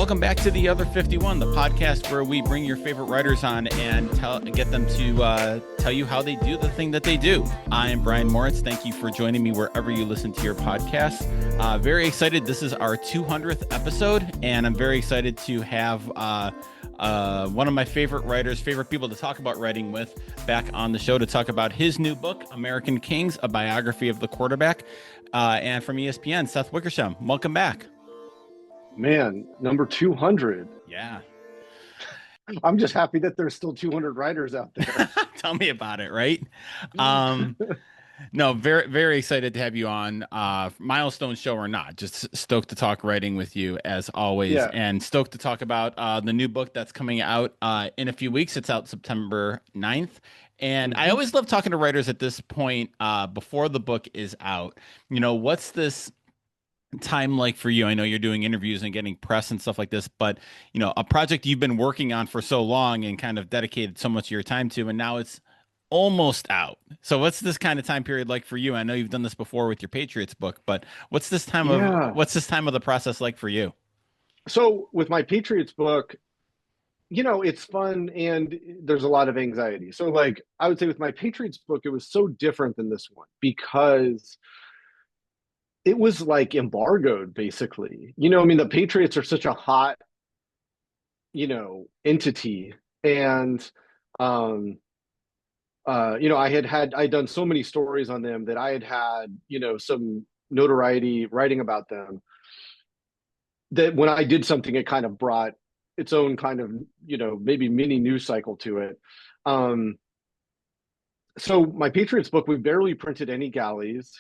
Welcome back to The Other 51, the podcast where we bring your favorite writers on and get them to tell you how they do the thing that they do. I am Brian Moritz. Thank you for joining me wherever you listen to your podcast. Very excited. This is our 200th episode, and I'm very excited to have one of my favorite writers, favorite people to talk about writing with, back on the show to talk about his new book, American Kings, a biography of the quarterback, and from ESPN, Seth Wickersham. Welcome back. Man, number 200. Yeah. I'm just happy that there's still 200 writers out there. Tell me about it, right? No, very, very excited to have you on. Milestone show or not, just stoked to talk writing with you as always, and stoked to talk about the new book that's coming out in a few weeks. It's out September 9th. And I always love talking to writers at this point before the book is out. You know, what's this time like for you? I know you're doing interviews and getting press and stuff like this, but you know, a project you've been working on for so long and kind of dedicated so much of your time to, and now it's almost out. So what's this kind of time period like for you? I know you've done this before with your Patriots book, but what's this time of the process like for you? So with my Patriots book, you know, it's fun and there's a lot of anxiety. So like I would say with my Patriots book, it was so different than this one because it was like embargoed, basically. You know, I mean, the Patriots are such a hot, you know, entity. And, you know, I'd done so many stories on them that I had, you know, some notoriety writing about them, that when I did something, it kind of brought its own kind of, you know, maybe mini news cycle to it. So my Patriots book, we barely printed any galleys.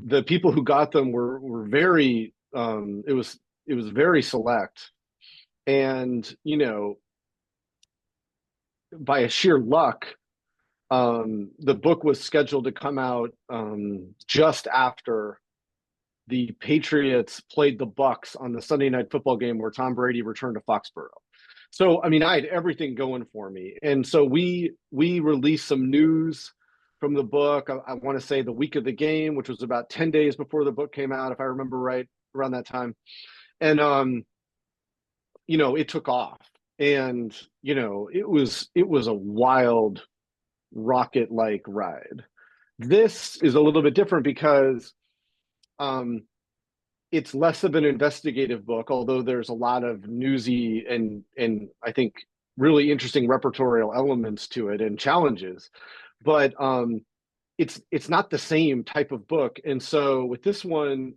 The people who got them were very it was very select, and you know, by a sheer luck, the book was scheduled to come out just after the Patriots played the Bucks on the Sunday Night Football game where Tom Brady returned to Foxborough. So I mean, I had everything going for me, and so we released some news from the book. I want to say the week of the game, which was about 10 days before the book came out, if I remember right, around that time. And, you know, it took off, and, you know, it was a wild rocket-like ride. This is a little bit different because it's less of an investigative book, although there's a lot of newsy and I think really interesting repertorial elements to it and challenges. But it's not the same type of book. And so with this one,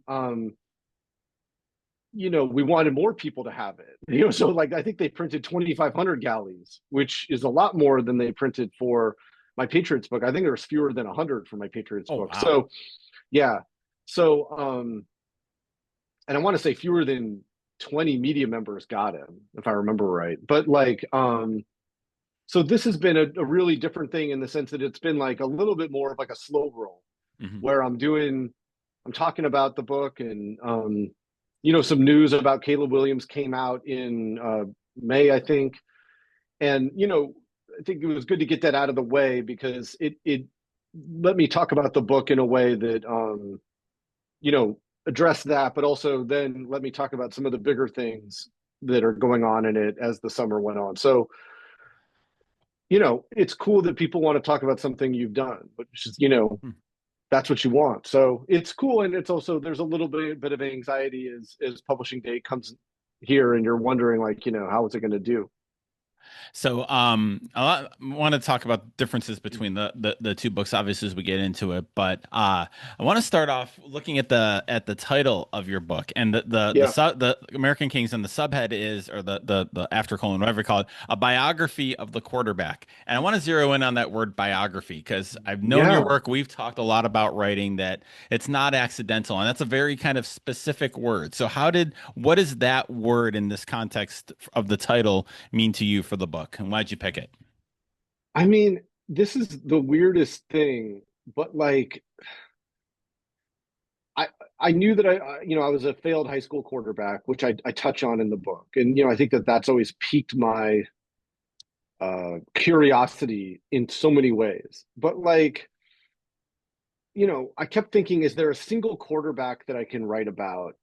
you know, we wanted more people to have it. You know, so like I think they printed 2,500 galleys, which is a lot more than they printed for my Patriots book. I think there was fewer than 100 for my Patriots book. Wow. So yeah. So and I want to say fewer than 20 media members got him, if I remember right. But like so this has been a really different thing in the sense that it's been like a little bit more of like a slow roll, where I'm talking about the book, and you know, some news about Caleb Williams came out in May, I think. And, you know, I think it was good to get that out of the way because it let me talk about the book in a way that, you know, address that, but also then let me talk about some of the bigger things that are going on in it as the summer went on. So, you know, it's cool that people want to talk about something you've done, but just, you know, that's what you want. So it's cool. And it's also, there's a little bit of anxiety as publishing day comes here and you're wondering, like, you know, how is it going to do? So I want to talk about differences between the two books, obviously, as we get into it. But I want to start off looking at the title of your book, and the American Kings, and the subhead is, or the after colon, whatever you call it, a biography of the quarterback. And I want to zero in on that word biography because I've known your work. We've talked a lot about writing that it's not accidental, and that's a very kind of specific word. So what does that word in this context of the title mean to you for the book, and why'd you pick it? I mean, this is the weirdest thing, but like I knew that I was a failed high school quarterback, which I touch on in the book. And, you know, I think that that's always piqued my curiosity in so many ways. But like, you know, I kept thinking, is there a single quarterback that I can write about,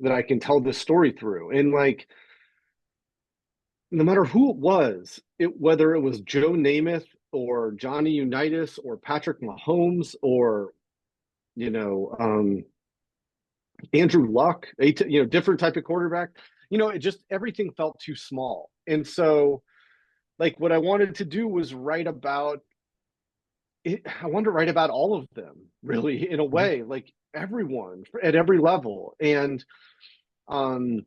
that I can tell this story through? And like, no matter who it was, whether it was Joe Namath or Johnny Unitas or Patrick Mahomes or you know Andrew Luck, different type of quarterback, it just everything felt too small. And so, like, what I wanted to do was write about it. I wanted to write about all of them, really, in a way, like everyone at every level. And um,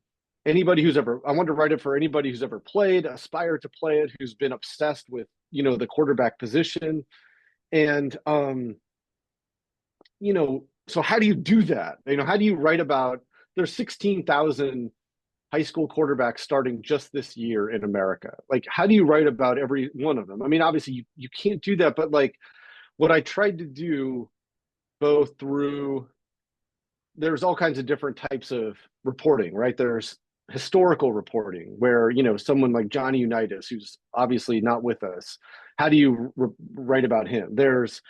anybody who's ever, I wanted to write it for anybody who's ever played, aspired to play it, who's been obsessed with, the quarterback position. And, so how do you do that? How do you write about, there's 16,000 high school quarterbacks starting just this year in America. Like, how do you write about every one of them? I mean, obviously you can't do that, but like what I tried to do both through, there's all kinds of different types of reporting, right? There's historical reporting where, someone like Johnny Unitas, who's obviously not with us, how do you write about him? There's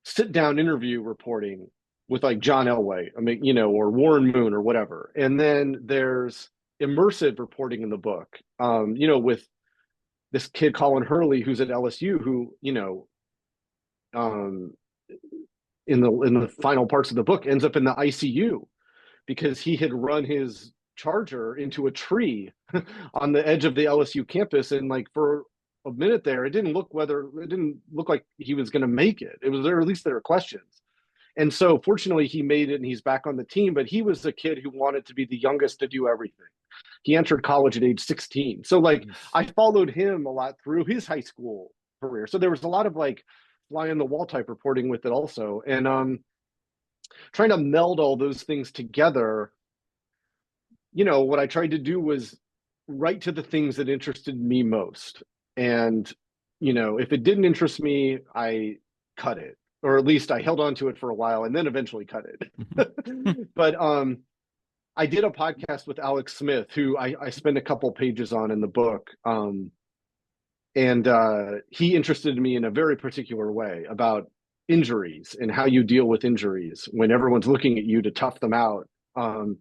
sit down interview reporting with like John Elway, I mean, or Warren Moon or whatever. And then there's immersive reporting in the book, with this kid, Colin Hurley, who's at LSU, who, um, in the final parts of the book ends up in the ICU because he had run his Charger into a tree on the edge of the LSU campus. And like for a minute there, it didn't look like he was going to make it. It was there, at least there were questions. And so fortunately he made it and he's back on the team, but he was a kid who wanted to be the youngest to do everything. He entered college at age 16. So like I followed him a lot through his high school career. So there was a lot of like fly on the wall type reporting with it also. And trying to meld all those things together, what I tried to do was write to the things that interested me most. And, if it didn't interest me, I cut it, or at least I held on to it for a while and then eventually cut it. But I did a podcast with Alex Smith, who I spend a couple pages on in the book. And he interested me in a very particular way about injuries and how you deal with injuries when everyone's looking at you to tough them out. And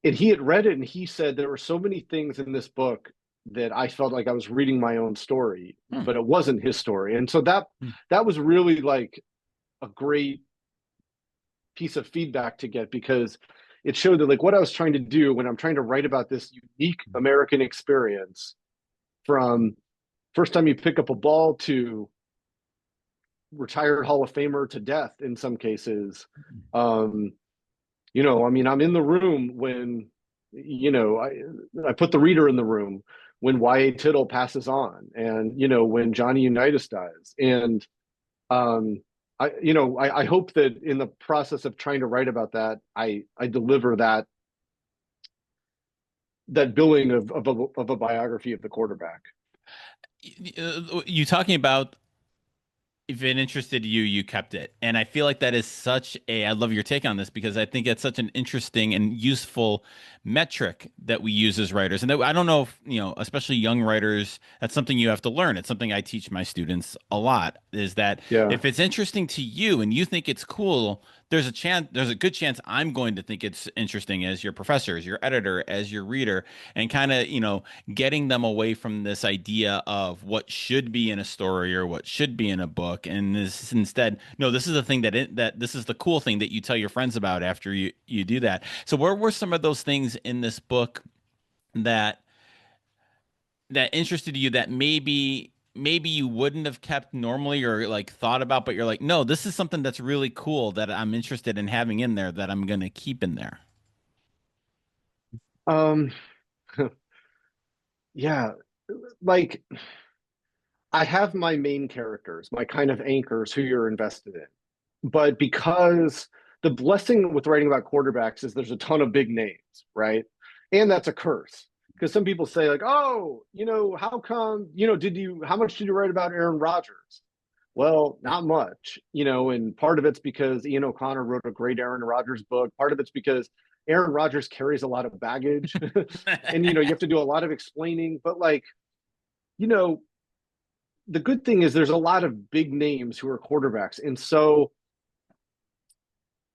he had read it and he said there were so many things in this book that I felt like I was reading my own story, but it wasn't his story. And so that was really like a great piece of feedback to get, because it showed that like what I was trying to do when I'm trying to write about this unique American experience, from first time you pick up a ball to retired Hall of Famer to death in some cases. I mean, I'm in the room when, I put the reader in the room when Y.A. Tittle passes on, and, when Johnny Unitas dies. And I hope that in the process of trying to write about that, I deliver that billing of a biography of the quarterback. You talking about, if it interested you, you kept it. And I feel like that is I love your take on this, because I think it's such an interesting and useful metric that we use as writers. And that, I don't know if, especially young writers, that's something you have to learn. It's something I teach my students a lot, is that if it's interesting to you and you think it's cool, there's a good chance I'm going to think it's interesting as your professor, as your editor, as your reader, and kind of, getting them away from this idea of what should be in a story or what should be in a book. And this instead, no, this is the thing that this is the cool thing that you tell your friends about after you do that. So where were some of those things in this book that interested you, that maybe you wouldn't have kept normally or like thought about, but you're like, no, this is something that's really cool that I'm interested in having in there, that I'm going to keep in there? Um, yeah, like I have my main characters, my kind of anchors who you're invested in. But because the blessing with writing about quarterbacks is there's a ton of big names, right? And that's a curse. Because some people say, like, oh, how come, how much did you write about Aaron Rodgers? Well, not much, and part of it's because Ian O'Connor wrote a great Aaron Rodgers book. Part of it's because Aaron Rodgers carries a lot of baggage and, you have to do a lot of explaining. But like, you know, the good thing is there's a lot of big names who are quarterbacks. And so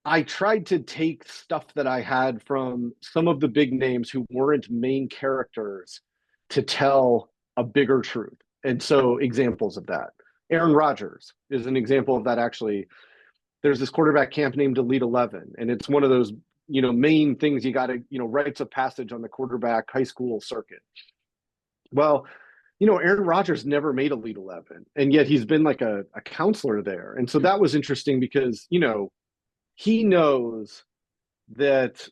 I tried to take stuff that I had from some of the big names who weren't main characters to tell a bigger truth. And so examples of that. Aaron Rodgers is an example of that. Actually, there's this quarterback camp named Elite 11, and it's one of those, main things you got to, rites of passage on the quarterback high school circuit. Well, Aaron Rodgers never made Elite 11, and yet he's been like a counselor there. And so that was interesting because, he knows that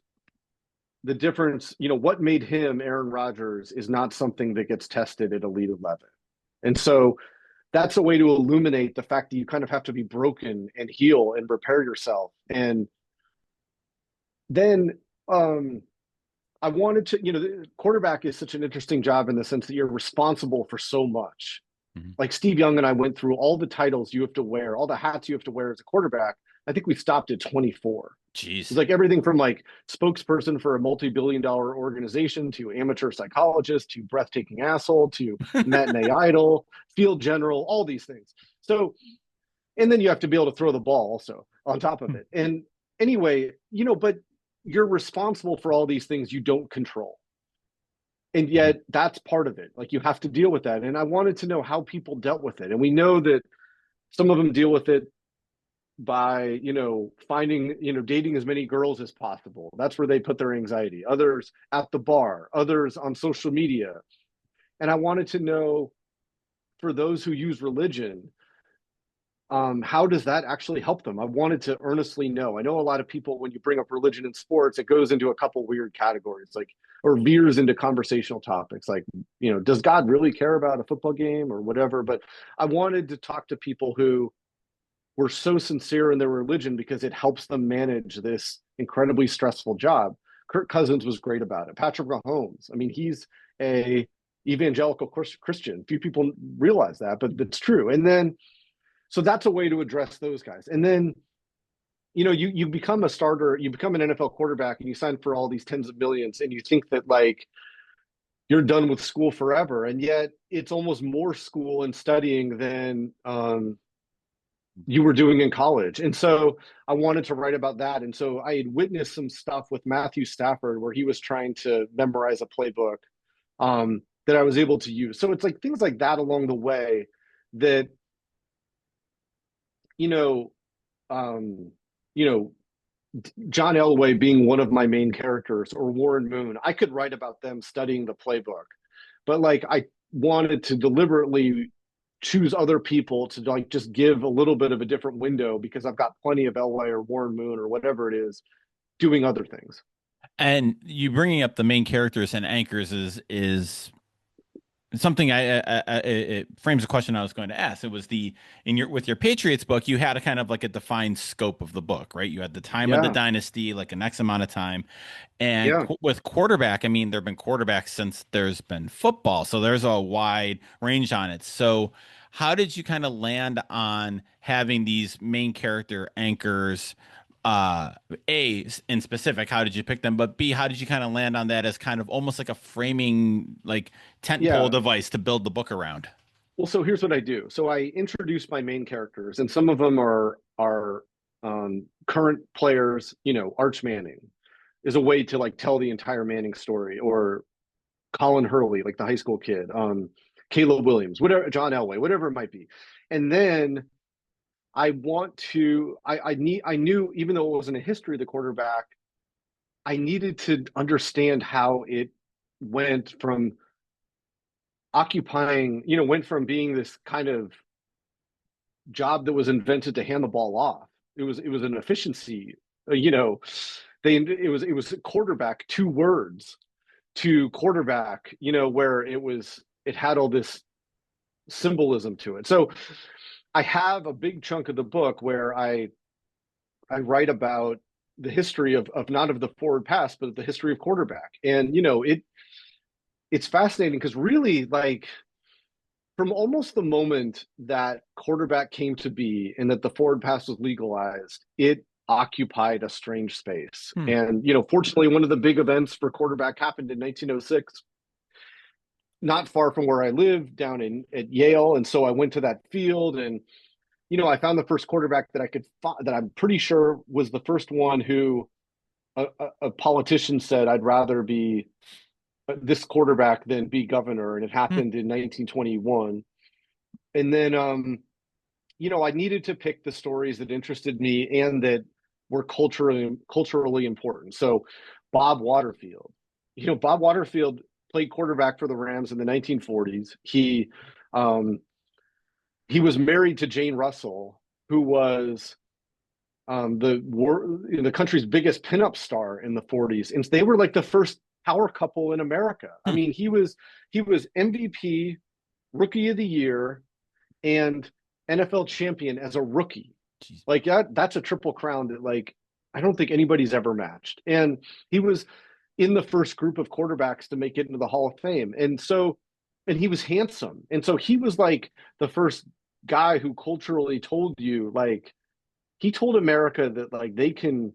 the difference, what made him Aaron Rodgers is not something that gets tested at Elite 11. And so that's a way to illuminate the fact that you kind of have to be broken and heal and repair yourself. And then I wanted to, the quarterback is such an interesting job in the sense that you're responsible for so much. Mm-hmm. Like Steve Young and I went through all the titles you have to wear, all the hats you have to wear as a quarterback. I think we stopped at 24. Jeez. It's like everything from like spokesperson for a multi-billion-dollar organization to amateur psychologist to breathtaking asshole to matinee idol, field general, all these things. So, and then you have to be able to throw the ball also on top of it. And anyway, but you're responsible for all these things you don't control. And yet that's part of it. Like you have to deal with that. And I wanted to know how people dealt with it. And we know that some of them deal with it by, finding, dating as many girls as possible. That's where they put their anxiety. Others at the bar, others on social media. And I wanted to know, for those who use religion, how does that actually help them? I wanted to earnestly know. I know a lot of people, when you bring up religion in sports, it goes into a couple weird categories, or veers into conversational topics, like, does God really care about a football game or whatever? But I wanted to talk to people who were so sincere in their religion because it helps them manage this incredibly stressful job. Kirk Cousins was great about it. Patrick Mahomes, I mean, he's a evangelical Christian. Few people realize that, but it's true. And then, so that's a way to address those guys. And then, you become a starter, you become an NFL quarterback, and you sign for all these tens of millions, and you think that like you're done with school forever, and yet it's almost more school and studying than you were doing in college. And so I wanted to write about that. And so I had witnessed some stuff with Matthew Stafford where he was trying to memorize a playbook that I was able to use. So it's like things like that along the way that, John Elway being one of my main characters, or Warren Moon, I could write about them studying the playbook, but like I wanted to deliberately choose other people to like just give a little bit of a different window because I've got plenty of Elway or Warren Moon or whatever it is doing other things. And you bringing up the main characters and anchors is something it frames a question I was going to ask. It was with your Patriots book, you had a kind of like a defined scope of the book, right? You had the time of the dynasty, like an X amount of time. And with quarterback, I mean, there've been quarterbacks since there's been football. So there's a wide range on it. So how did you kind of land on having these main character anchors? A, in specific, how did you pick them? But B, how did you kind of land on that as kind of almost like a framing, like tentpole device to build the book around? Well, so here's what I do. So I introduce my main characters, and some of them are current players. Arch Manning is a way to like tell the entire Manning story, or Colin Hurley, like the high school kid, Caleb Williams, whatever, John Elway, whatever it might be. And then I knew, even though it wasn't a history of the quarterback, I needed to understand how it went from went from being this kind of job that was invented to hand the ball off. It was an efficiency, it was quarterback, 2 words to quarterback, where it had all this symbolism to it. So I have a big chunk of the book where I write about the history of not of the forward pass, but the history of quarterback. And, it's fascinating because really, like, from almost the moment that quarterback came to be and that the forward pass was legalized, it occupied a strange space. And, fortunately, one of the big events for quarterback happened in 1906, not far from where I live, down at Yale. And so I went to that field, and I found the first quarterback that I'm pretty sure was the first one who a politician said, I'd rather be this quarterback then be governor, and it Hmm. happened in 1921. And then, I needed to pick the stories that interested me and that were culturally important. So, Bob Waterfield. Bob Waterfield played quarterback for the Rams in the 1940s. Um, he was married to Jane Russell, who was the country's biggest pinup star in the 40s, and they were like the first power couple in America. I Hmm. mean, he was MVP, Rookie of the Year, and NFL champion as a rookie. Jeez. Like that's a triple crown that like I don't think anybody's ever matched. And he was in the first group of quarterbacks to make it into the Hall of Fame. And he was handsome. And so he was like the first guy who culturally told you like he told America that like they can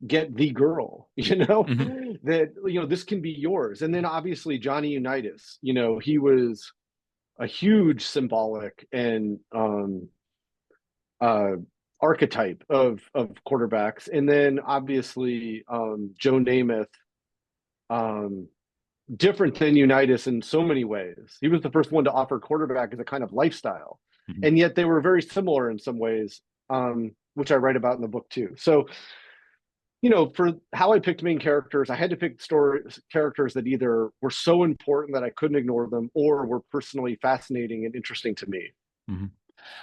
get the girl, Hmm. that this can be yours. And then obviously Johnny Unitas, he was a huge symbolic and uh, archetype of quarterbacks. And then obviously Joe Namath, um, different than Unitas in so many ways. He was the first one to offer quarterback as a kind of lifestyle, Hmm. and yet they were very similar in some ways, which I write about in the book too. So for how I picked main characters, I had to pick characters that either were so important that I couldn't ignore them or were personally fascinating and interesting to me. Hmm.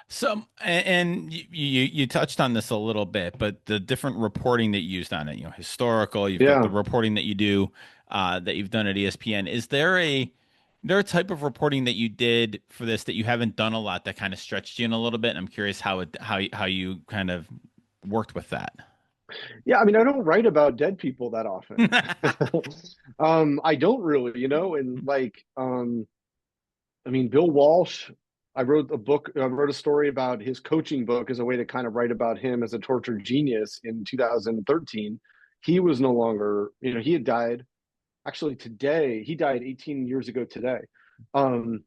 So, and you touched on this a little bit, but the different reporting that you used on it, historical, you've got the Yeah. reporting that you do, that you've done at ESPN. Is there a type of reporting that you did for this that you haven't done a lot that kind of stretched you in a little bit? And I'm curious how you kind of worked with that. Yeah, I mean, I don't write about dead people that often. I don't really, and like, I mean, Bill Walsh, I wrote a story about his coaching book as a way to kind of write about him as a tortured genius in 2013. He was no longer, he had died. Actually, today, he died 18 years ago today. Um,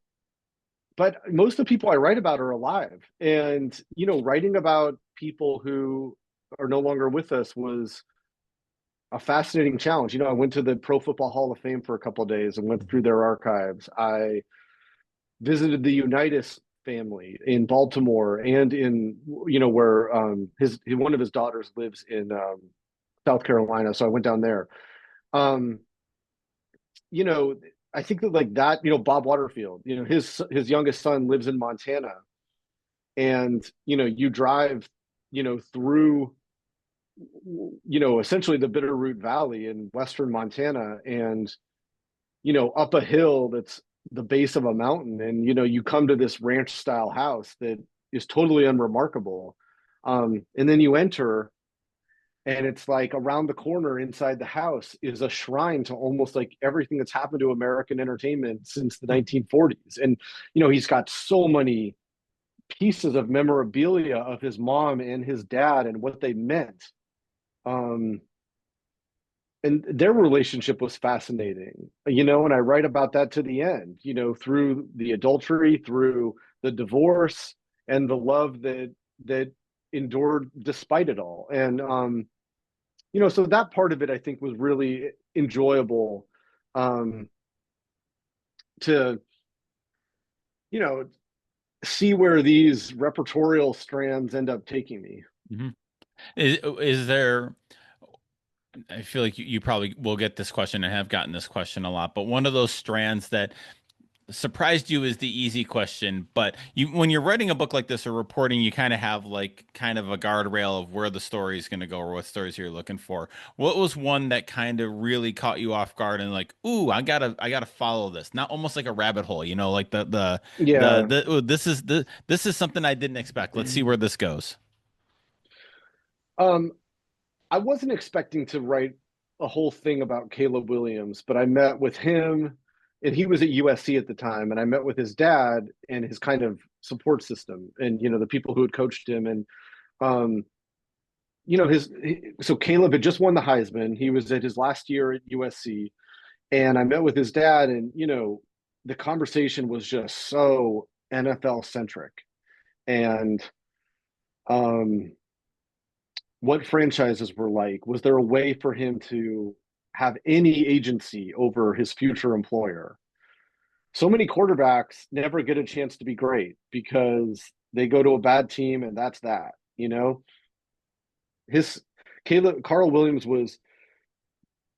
but most of the people I write about are alive. And, writing about people who are no longer with us was a fascinating challenge. I went to the Pro Football Hall of Fame for a couple of days and went through their archives. I visited the Unitas family in Baltimore and in where his one of his daughters lives in South Carolina. So I went down there. Um, you know, I think that like that, Bob Waterfield, his youngest son lives in Montana, and you drive, through essentially the Bitterroot Valley in western Montana, and up a hill that's the base of a mountain, and you come to this ranch style house that is totally unremarkable, and then you enter, and it's like around the corner inside the house is a shrine to almost like everything that's happened to American entertainment since the 1940s. And he's got so many pieces of memorabilia of his mom and his dad and what they meant. um and their relationship was fascinating, and I write about that to the end, through the adultery, through the divorce, and the love that endured despite it all. And so that part of it I think was really enjoyable, um to you know see where these repertorial strands end up taking me. Hmm. Is there? I feel like you probably will get this question and have gotten this question a lot, but one of those strands that surprised you is the easy question, but when you're writing a book like this or reporting, you kind of have like kind of a guardrail of where the story is going to go or what stories you're looking for. What was one that kind of really caught you off guard and like, ooh, I gotta follow this. Not almost like a rabbit hole, like Yeah. ooh, this is something I didn't expect. Let's see where this goes. um I wasn't expecting to write a whole thing about Caleb Williams, but I met with him, and he was at USC at the time, and I met with his dad and his kind of support system, and the people who had coached him. And um so Caleb had just won the Heisman. He was at his last year at USC, and I met with his dad, and the conversation was just so NFL centric, and um what franchises were like. Was there a way for him to have any agency over his future employer. So many quarterbacks never get a chance to be great because they go to a bad team and that's that, you know? His Carl Williams was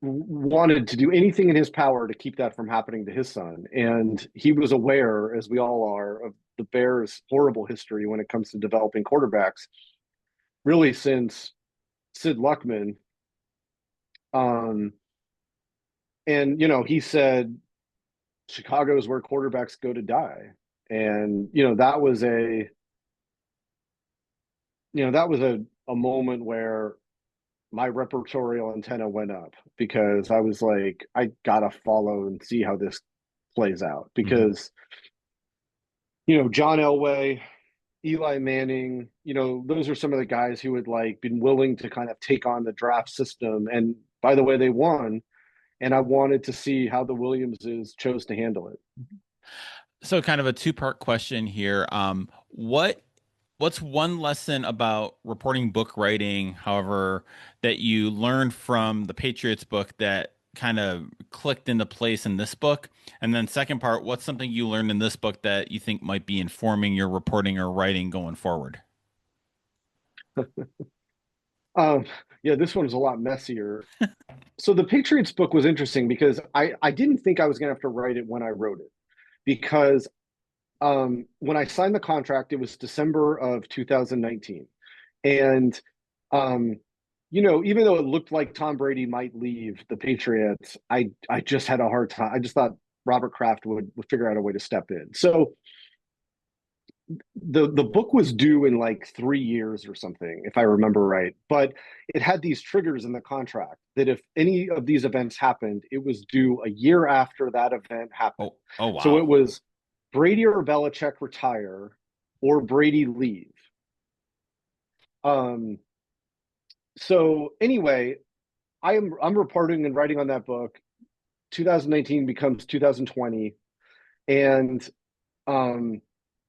wanted to do anything in his power to keep that from happening to his son. And he was aware, as we all are, of the Bears' horrible history when it comes to developing quarterbacks, really since Sid Luckman. And, you know, he said, Chicago is where quarterbacks go to die. And, you know, that was a moment where my repertorial antenna went up because I was like, I gotta follow and see how this plays out because, you know, John Elway, Eli Manning, you know, those are some of the guys who had like been willing to kind of take on the draft system. And by the way, they won. And I wanted to see how the Williamses chose to handle it. So kind of a two-part question here. What's one lesson about reporting book writing, however, that you learned from the Patriots book that kind of clicked into place in this book? And then second part, what's something you learned in this book that you think might be informing your reporting or writing going forward? Um, yeah, this one's a lot messier. So the Patriots book was interesting because I didn't think I was going to have to write it when I wrote it because when I signed the contract, it was December of 2019. And, um, you know, even though it looked like Tom Brady might leave the Patriots, I just had a hard time. I just thought Robert Kraft would figure out a way to step in. So the book was due in like 3 years or something, if I remember right. But it had these triggers in the contract that if any of these events happened, it was due a year after that event happened. Oh So wow. it was Brady or Belichick retire or Brady leave. Um, so anyway, I'm reporting and writing on that book. 2019 becomes 2020, and um,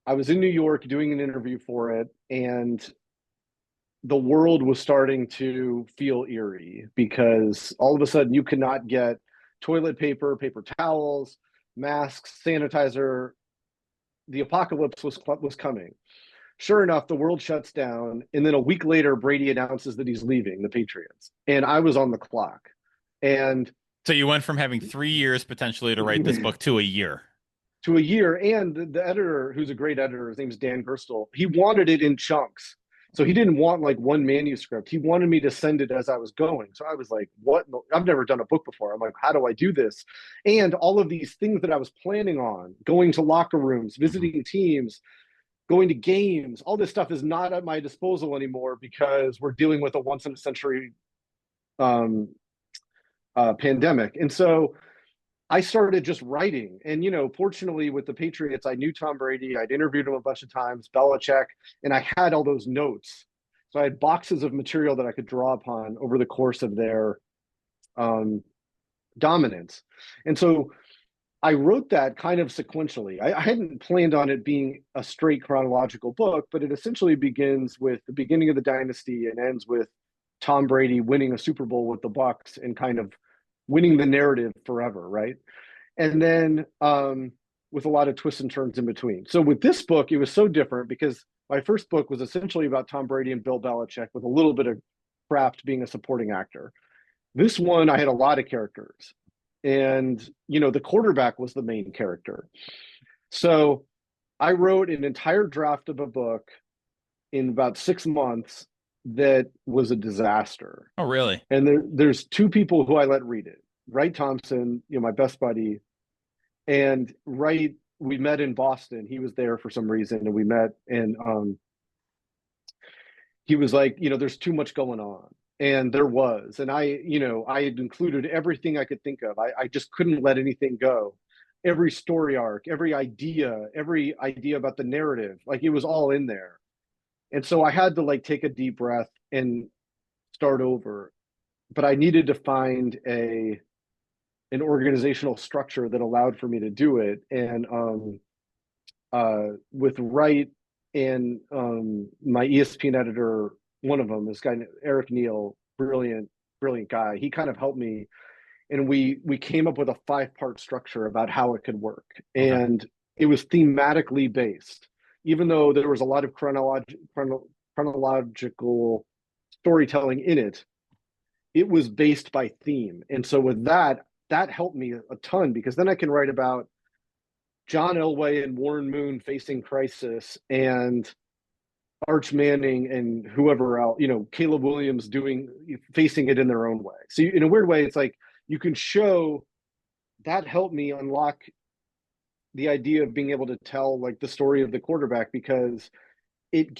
I was in New York doing an interview for it, and the world was starting to feel eerie because all of a sudden you could not get toilet paper, paper towels, masks, sanitizer. The apocalypse was coming. Sure enough, the world shuts down, and then a week later, Brady announces that he's leaving the Patriots, and I was on the clock. And So you went from having 3 years potentially to write this book to a year. to a year, and the editor, who's a great editor, his name's Dan Gerstle, he wanted it in chunks. So he didn't want like one manuscript. He wanted me to send it as I was going. So I was like, what? I've never done a book before. I'm like, how do I do this? And all of these things that I was planning on, going to locker rooms, visiting teams, going to games, all this stuff is not at my disposal anymore because we're dealing with a once in a century um, pandemic. And so I started just writing. And, you know, fortunately with the Patriots, I knew Tom Brady. I'd interviewed him a bunch of times, Belichick, and I had all those notes. So I had boxes of material that I could draw upon over the course of their um, dominance. And so I wrote that kind of sequentially. I hadn't planned on it being a straight chronological book, but it essentially begins with the beginning of the dynasty and ends with Tom Brady winning a Super Bowl with the Bucs and kind of winning the narrative forever, right? And then with a lot of twists and turns in between. So with this book, it was so different because my first book was essentially about Tom Brady and Bill Belichick with a little bit of Kraft being a supporting actor. This one, I had a lot of characters. And, you know, the quarterback was the main character. So I wrote an entire draft of a book in about 6 months that was a disaster. Oh, really? And there's two people who I let read it. Wright Thompson, you know, my best buddy, and Wright, we met in Boston. He was there for some reason, and we met, and he was like, you know, there's too much going on. And there was. And I, you know, I had included everything I could think of. I just couldn't let anything go. Every story arc, every idea about the narrative, like it was all in there. And so I had to like take a deep breath and start over. But I needed to find an organizational structure that allowed for me to do it. And with Wright and my ESPN editor, one of them, this guy Eric Neal, brilliant guy. He kind of helped me and we came up with a 5-part structure about how it could work. Okay. And it was thematically based, even though there was a lot of chronological storytelling in it. It was based by theme, and so with that, that helped me a ton, because then I can write about John Elway and Warren Moon facing crisis, and Arch Manning and whoever else, Caleb Williams facing it in their own way. So in a weird way, it's like you can show that helped me unlock the idea of being able to tell like the story of the quarterback, because it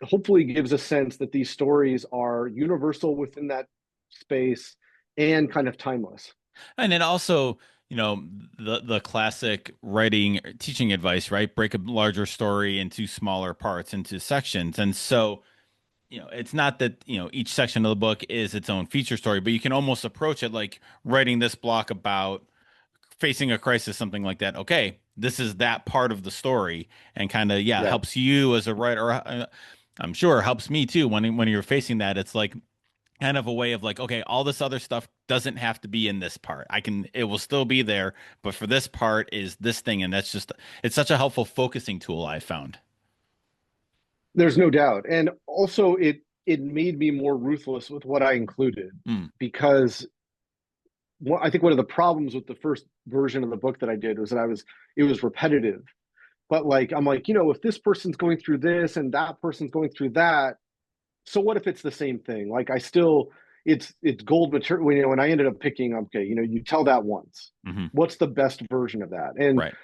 hopefully gives a sense that these stories are universal within that space and kind of timeless. And then also, the classic writing teaching advice, right? Break a larger story into smaller parts, into sections. And so, it's not that, each section of the book is its own feature story, but you can almost approach it like writing this block about facing a crisis, something like that. Okay, this is that part of the story, and kind of, yeah, Yeah. helps you as a writer. I'm sure helps me too when you're facing that. It's like kind of a way of like, okay, all this other stuff doesn't have to be in this part. It will still be there, but for this part is this thing. And it's such a helpful focusing tool I found. There's no doubt. And also it made me more ruthless with what I included, Mm. because I think one of the problems with the first version of the book that I did was that it was repetitive. But like I'm like, if this person's going through this and that person's going through that, so what if it's the same thing? Like it's gold material. When I ended up picking, okay, you tell that once. Hmm. What's the best version of that? And Right.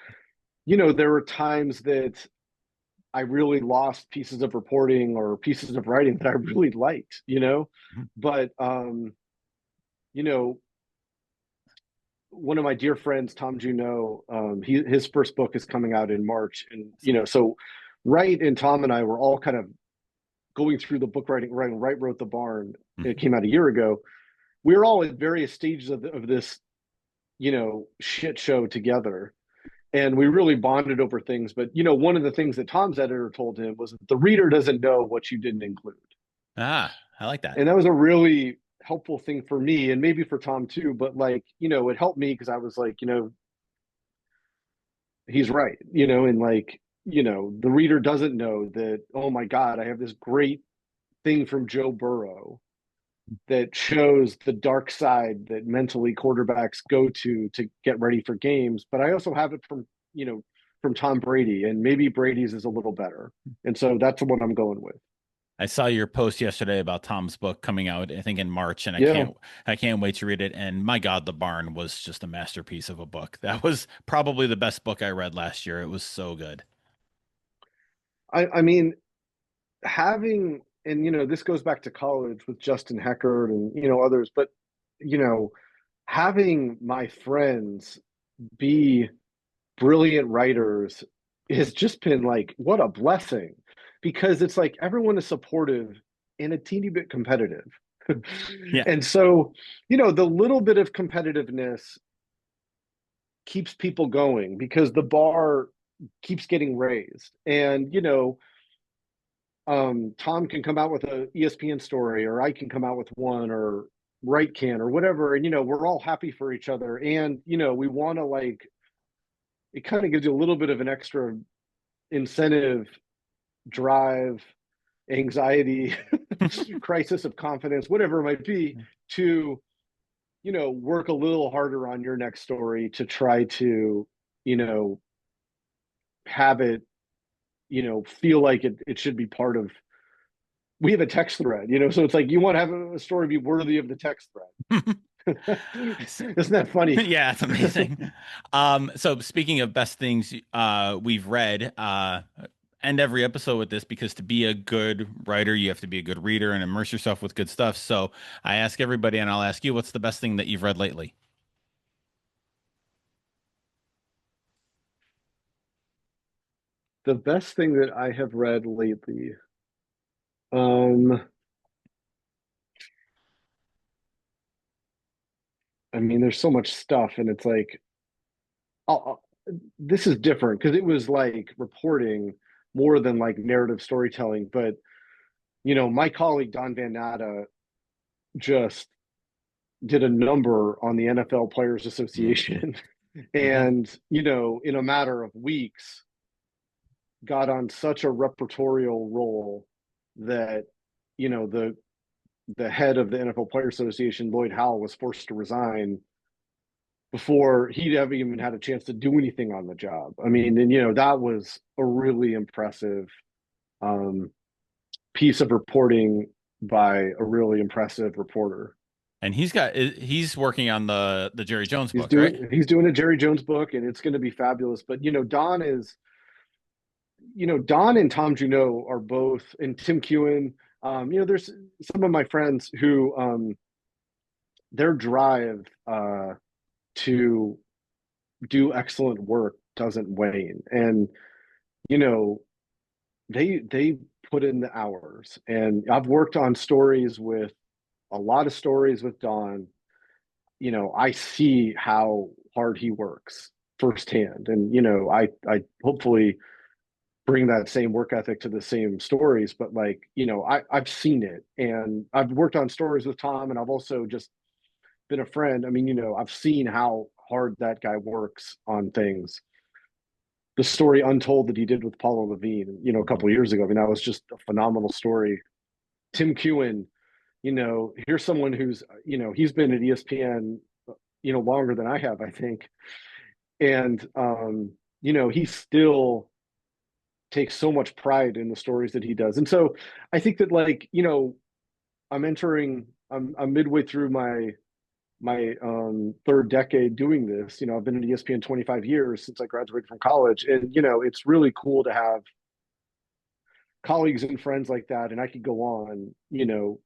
there were times that I really lost pieces of reporting or pieces of writing that I really liked. Mhm. But you know, one of my dear friends, Tom Juneau, his first book is coming out in March, and so Wright and Tom and I were all kind of going through the book writing. Wright wrote The Barn. It Mhm. came out a year ago. We were all at various stages of this, shit show together, and we really bonded over things. But one of the things that Tom's editor told him was that the reader doesn't know what you didn't include, Ah, I like that. and that was a really helpful thing for me, and maybe for Tom too. But like, it helped me because I was like, he's right, and like, the reader doesn't know that, oh my God, I have this great thing from Joe Burrow that shows the dark side that mentally quarterbacks go to get ready for games. But I also have it from Tom Brady, and maybe Brady's is a little better. And so that's what I'm going with. I saw your post yesterday about Tom's book coming out, I think in March, and Yeah. I can't wait to read it. And my God, The Barn was just a masterpiece of a book. That was probably the best book I read last year. It was so good. I mean, having, and this goes back to college with Justin Heckard and others, but you know having my friends be brilliant writers has just been like what a blessing, because it's like everyone is supportive and a teeny bit competitive. Yeah. And so the little bit of competitiveness keeps people going, because the bar keeps getting raised. And Tom can come out with a ESPN story, or I can come out with one, or Wright can, or whatever, and we're all happy for each other, and we want to like, it kind of gives you a little bit of an extra incentive, drive, anxiety, crisis of confidence, whatever it might be, to work a little harder on your next story to try to you know have it feel like it should be part of. We have a text thread, so it's like you want to have a story be worthy of the text thread. Isn't that funny? Yeah, it's amazing. So speaking of best things we've read, end every episode with this, because to be a good writer, you have to be a good reader and immerse yourself with good stuff. So I ask everybody, and I'll ask you, what's the best thing that you've read lately? The best thing that I have read lately, um, I mean, there's so much stuff, and it's like, this is different because it was like reporting more than like narrative storytelling. But my colleague Don Van Natta just did a number on the NFL Players Association, and in a matter of weeks, got on such a repertorial role that the head of the NFL Players Association, Lloyd Howell, was forced to resign before he'd ever even had a chance to do anything on the job. I mean, and that was a really impressive piece of reporting by a really impressive reporter. And he's working on the Jerry Jones book, right? He's doing a Jerry Jones book, and it's going to be fabulous. But Don and Tom Junot are both, and Tim Kewen. There's some of my friends who their drive to do excellent work doesn't wane, and they put in the hours. And I've worked on a lot of stories with Don. I see how hard he works firsthand, and I hopefully bring that same work ethic to the same stories. But I've seen it, and I've worked on stories with Tom, and I've also just been a friend. I mean, I've seen how hard that guy works on things. The story Untold that he did with Paulo Levine, a couple of years ago, I mean, that was just a phenomenal story. Tim Kewen, here's someone who's, he's been at ESPN, longer than I have, I think. And, he still takes so much pride in the stories that he does. And so I think that I'm midway through my third decade doing this. I've been at ESPN 25 years since I graduated from college. And, it's really cool to have colleagues and friends like that. And I could go on.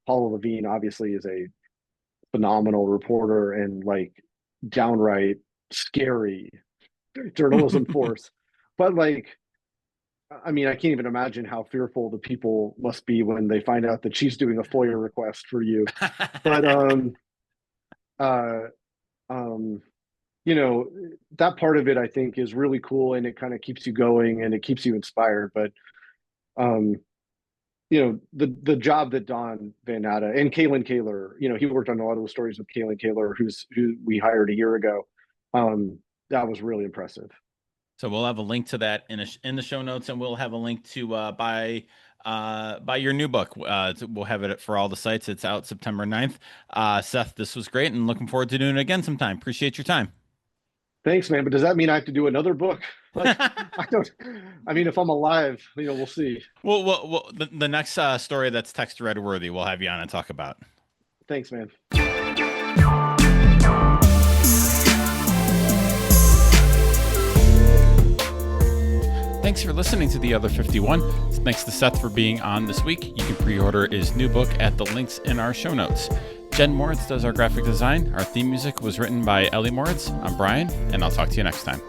Paulo Levine obviously is a phenomenal reporter and downright scary journalism force. But I mean, I can't even imagine how fearful the people must be when they find out that she's doing a FOIA request for you. But that part of it, I think, is really cool, and it kind of keeps you going and it keeps you inspired. But the job that Don Van Natta and Kalen Kaler, he worked on a lot of the stories with Kalen Kaler, who we hired a year ago. That was really impressive. So we'll have a link to that in the show notes, and we'll have a link to buy your new book. We'll have it for all the sites. It's out September 9th. Seth, this was great, and looking forward to doing it again sometime. Appreciate your time. Thanks, man. But does that mean I have to do another book? I mean, if I'm alive, we'll see. Well, the next story that's text read worthy, we'll have you on and talk about. Thanks, man. Thanks for listening to The Other 51. Thanks to Seth for being on this week. You can pre-order his new book at the links in our show notes. Jen Moritz does our graphic design. Our theme music was written by Ellie Moritz. I'm Brian, and I'll talk to you next time.